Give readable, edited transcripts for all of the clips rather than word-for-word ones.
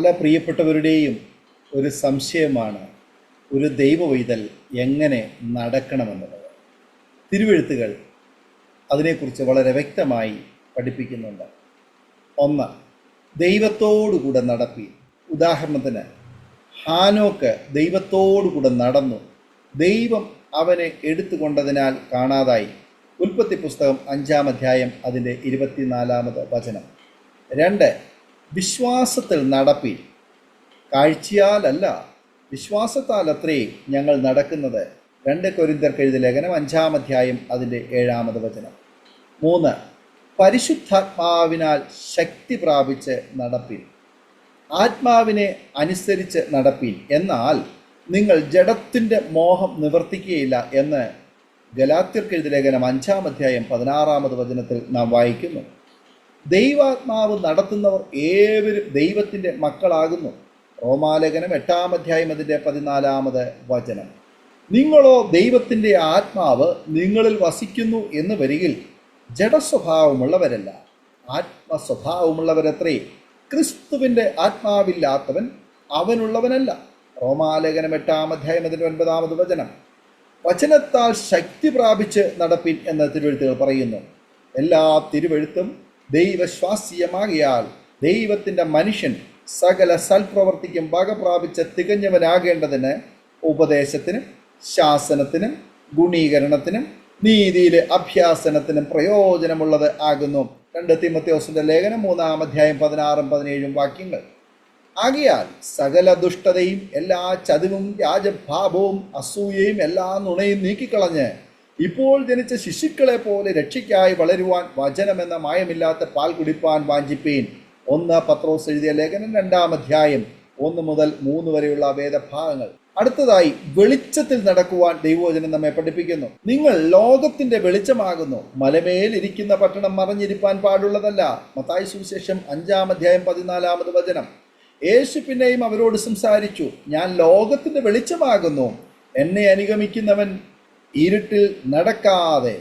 പല പ്രിയപ്പെട്ടവരുടെയും ഒരു സംശയമാണ് ഒരു ദൈവവൈതൽ എങ്ങനെ നടക്കണമെന്നുള്ളത്. തിരുവെഴുത്തുകൾ അതിനെക്കുറിച്ച് വളരെ വ്യക്തമായി പഠിപ്പിക്കുന്നുണ്ട്. 1. ദൈവത്തോടുകൂടെ നടപ്പി. ഉദാഹരണത്തിന് ഹാനോക്ക് ദൈവത്തോടുകൂടെ നടന്നു, ദൈവം അവനെ എടുത്തുകൊണ്ടതിനാൽ കാണാതായി. ഉൽപ്പത്തി പുസ്തകം 5-ാം അധ്യായം അതിൻ്റെ 24-ാമത് വചനം. 2. വിശ്വാസത്തിൽ നടപ്പി. കാഴ്ചയാലല്ല, വിശ്വാസത്താൽ അത്രേ ഞങ്ങൾ നടക്കുന്നത്. 2 കൊരിന്ത്യർക്ക് എഴുതിയ ലേഖനം 5-ാം അധ്യായം അതിൻ്റെ 7-ാമത് വചനം. 3. പരിശുദ്ധാത്മാവിനാൽ ശക്തി പ്രാപിച്ച് നടപ്പിൻ. ആത്മാവിനെ അനുസരിച്ച് നടപ്പിൻ, എന്നാൽ നിങ്ങൾ ജഡത്തിൻ്റെ മോഹം നിവർത്തിക്കുകയില്ല എന്ന് ഗലാത്യർക്ക് എഴുതിയ ലേഖനം 5-ാം അധ്യായം 16-ാമത് വചനത്തിൽ നാം വായിക്കുന്നു. ദൈവാത്മാവ് നടത്തുന്നവർ ഏവരും ദൈവത്തിൻ്റെ മക്കളാകുന്നു. റോമാലേഖനം 8-ാം അധ്യായം അതിൻ്റെ 14-ാമത് വചനം. നിങ്ങളോ ദൈവത്തിൻ്റെ ആത്മാവ് നിങ്ങളിൽ വസിക്കുന്നു എന്ന് വരികിൽ ജഡസ്വഭാവമുള്ളവരല്ല, ആത്മസ്വഭാവമുള്ളവരത്രേ. ക്രിസ്തുവിൻ്റെ ആത്മാവില്ലാത്തവൻ അവനുള്ളവനല്ല. റോമാലേഖനം 8-ാം അധ്യായം അതിൻ്റെ 9-ാമത് വചനം. വചനത്താൽ ശക്തി പ്രാപിച്ച് നടപ്പിൻ എന്ന് തിരുവെഴുത്തുകൾ പറയുന്നു. എല്ലാ തിരുവെഴുത്തും ദൈവശ്വാസ്യമാകിയാൽ ദൈവത്തിൻ്റെ മനുഷ്യൻ സകല സൽപ്രവർത്തിക്കും വക പ്രാപിച്ച് തികഞ്ഞവനാകേണ്ടതിന് ഉപദേശത്തിനും ശാസനത്തിനും ഗുണീകരണത്തിനും നീതിയിലെ അഭ്യാസനത്തിനും പ്രയോജനമുള്ളത് ആകുന്നു. 2 തീമോഥെയോസിന്റെ ലേഖനം 3-ാം അധ്യായം 16-17 വാക്യങ്ങൾ. ആകയാൽ സകല ദുഷ്ടതയും എല്ലാ ചതിവും വ്യാജഭാവവും അസൂയയും എല്ലാ നുണയും നീക്കിക്കളഞ്ഞ് ഇപ്പോൾ ജനിച്ച ശിശുക്കളെ പോലെ രക്ഷയ്ക്കായി വളരുവാൻ വചനമെന്ന മായമില്ലാത്ത പാൽ കുടിപ്പാൻ വാഞ്ചിപ്പീൻ. 1 പത്രോസ് എഴുതിയ ലേഖനം 2-ാം അധ്യായം 1 മുതൽ 3 വരെയുള്ള വേദഭാഗങ്ങൾ. അടുത്തതായി വെളിച്ചത്തിൽ നടക്കുവാൻ ദൈവവചനം നമ്മെ പഠിപ്പിക്കുന്നു. നിങ്ങൾ ലോകത്തിന്റെ വെളിച്ചമാകുന്നു, മലമേൽ ഇരിക്കുന്ന പട്ടണം മറഞ്ഞിരിപ്പാൻ പാടുള്ളതല്ല. മത്തായി സുവിശേഷം 5-ാം അധ്യായം 14-ാമത് വചനം. യേശു പിന്നെയും അവരോട് സംസാരിച്ചു, ഞാൻ ലോകത്തിന്റെ വെളിച്ചമാകുന്നു, എന്നെ അനുഗമിക്കുന്നവൻ ഇരുട്ടിൽ നടക്കാതെ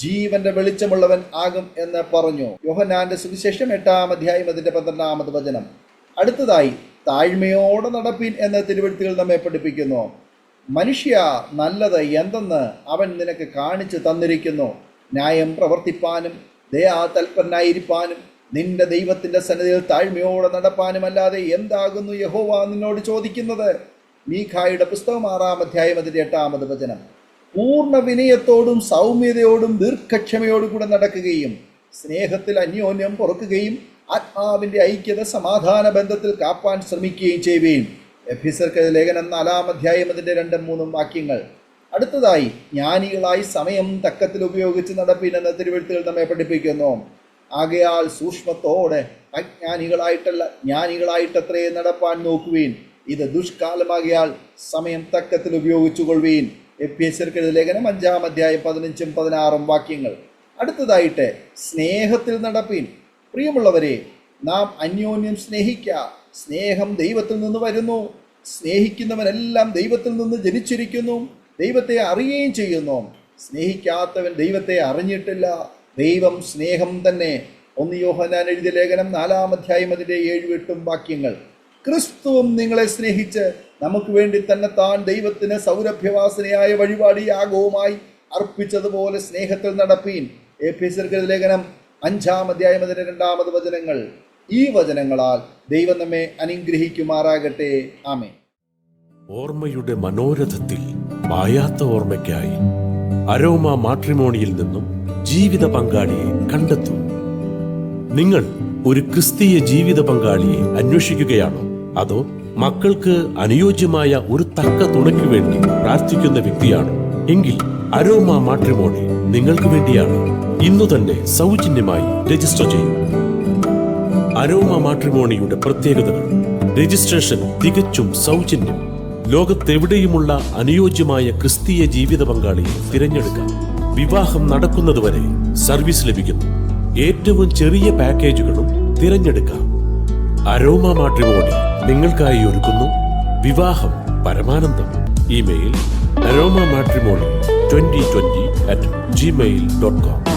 ജീവന്റെ വെളിച്ചമുള്ളവൻ ആകും എന്ന് പറഞ്ഞു. യോഹന്നാന്റെ സുവിശേഷം 8-ാം അധ്യായം അതിന്റെ 12-ാമത് വചനം. അടുത്തതായി താഴ്മയോടെ നടപ്പിൻ എന്ന് തിരുവെഴുത്തുകൾ നമ്മെ പഠിപ്പിക്കുന്നു. മനുഷ്യ, നല്ലത് എന്തെന്ന് അവൻ നിനക്ക് കാണിച്ചു തന്നിരിക്കുന്നു. ന്യായം പ്രവർത്തിപ്പാനും ദയാതൽപരനായിരിക്കാനും നിന്റെ ദൈവത്തിന്റെ സന്നിധിയിൽ താഴ്മയോടെ നടപ്പാനും അല്ലാതെ എന്താകുന്നു യഹോവ നിന്നോട് ചോദിക്കുന്നത്? മീഖായുടെ പുസ്തകം 6-ാം അധ്യായം അതിന്റെ 8-ാമത് വചനം. പൂർണ്ണ വിനയത്തോടും സൗമ്യതയോടും ദീർഘക്ഷമയോടും കൂടെ നടക്കുകയും സ്നേഹത്തിൽ അന്യോന്യം പൊറുക്കുകയും ആത്മാവിന്റെ ഐക്യത സമാധാന ബന്ധത്തിൽ കാപ്പാൻ ശ്രമിക്കുകയും ചെയ്യുകയും. എഫെസ്യർക്ക് ലേഖനം 4-ാം അധ്യായം അതിന്റെ 2-3 വാക്യങ്ങൾ. അടുത്തതായി ജ്ഞാനികളായി സമയം തക്കത്തിൽ ഉപയോഗിച്ച് നടപ്പിൻ എന്ന തിരുവെഴുത്തുകൾ നമ്മെ പഠിപ്പിക്കുന്നു. ആകയാൽ സൂക്ഷ്മത്തോടെ അജ്ഞാനികളായിട്ടല്ല ജ്ഞാനികളായിട്ടത്രേ നടപ്പാൻ നോക്കുവീൻ. ഇത് ദുഷ്കാലമാകിയാൽ സമയം തക്കത്തിൽ ഉപയോഗിച്ചു കൊള്ളുവീൻ. എഫെസ്യർക്ക് ലേഖനം 5-ാം അധ്യായം 15-16 വാക്യങ്ങൾ. അടുത്തതായിട്ട് സ്നേഹത്തിൽ നടപ്പീൻ. പ്രിയമുള്ളവരെ, നാം അന്യോന്യം സ്നേഹിക്കുക. സ്നേഹം ദൈവത്തിൽ നിന്ന് വരുന്നു. സ്നേഹിക്കുന്നവനെല്ലാം ദൈവത്തിൽ നിന്ന് ജനിച്ചിരിക്കുന്നു, ദൈവത്തെ അറിയുകയും ചെയ്യുന്നു. സ്നേഹിക്കാത്തവൻ ദൈവത്തെ അറിഞ്ഞിട്ടില്ല. ദൈവം സ്നേഹം തന്നെ. 1 യോഹന്നാൻ എഴുതിയ ലേഖനം 4-ാം അധ്യായം അതിൻ്റെ 7-8 വാക്യങ്ങൾ. ക്രിസ്തുവും നിങ്ങളെ സ്നേഹിച്ച് നമുക്ക് വേണ്ടി തന്നെ താൻ ദൈവത്തിന് സൗരഭ്യവാസനയായ വഴിപാട് യാഗവുമായി അർപ്പിച്ചതുപോലെ സ്നേഹത്തിൽ നടപ്പീൻ. എഫെസ്യർക്ക് ലേഖനം 5-ാം അധ്യായം അതിന്റെ 2-ാമത് വചനങ്ങൾ. ഈ വചനങ്ങളാൽ ദൈവം നമ്മെ അനുഗ്രഹിക്കുമാറാകട്ടെ. ആമേൻ. ഓർമ്മയുടെ മനോരഥത്തിൽ മായാത്ത ഓർമ്മയ്ക്കായി അരോമ മാട്രിമോണിയിൽ നിന്നും ജീവിത പങ്കാളിയെ കണ്ടെത്തൂ. നിങ്ങൾ ഒരു ക്രിസ്തീയ ജീവിത പങ്കാളിയെ അന്വേഷിക്കുകയാണോ? അതോ മക്കൾക്ക് അനുയോജ്യമായ ഒരു തക്ക തുണയ്ക്ക് വേണ്ടി പ്രാർത്ഥിക്കുന്ന വ്യക്തിയാണോ? എങ്കിൽ അരോമ മാട്രിമോണി നിങ്ങൾക്ക് വേണ്ടിയാണ്. ഇന്നു തന്നെ സൗജന്യമായി രജിസ്റ്റർ ചെയ്യൂ. അരോമ മാട്രിമോണിയുടെ പ്രത്യേകതകൾ: രജിസ്ട്രേഷൻ തികച്ചും സൗജന്യം. ലോകത്തെവിടെയുമുള്ള അനുയോജ്യമായ ക്രിസ്തീയ ജീവിത പങ്കാളിയെ തിരഞ്ഞെടുക്കാം. വിവാഹം നടക്കുന്നതുവരെ സർവീസ് ലഭിക്കുന്നു. ഏറ്റവും ചെറിയ പാക്കേജുകളും തിരഞ്ഞെടുക്കാം. അരോമ മാട്രിമോണി നിങ്ങൾക്കായി ഒരുക്കുന്നു വിവാഹം പരമാനന്ദം. Email aroma matrimony2020@gmail.com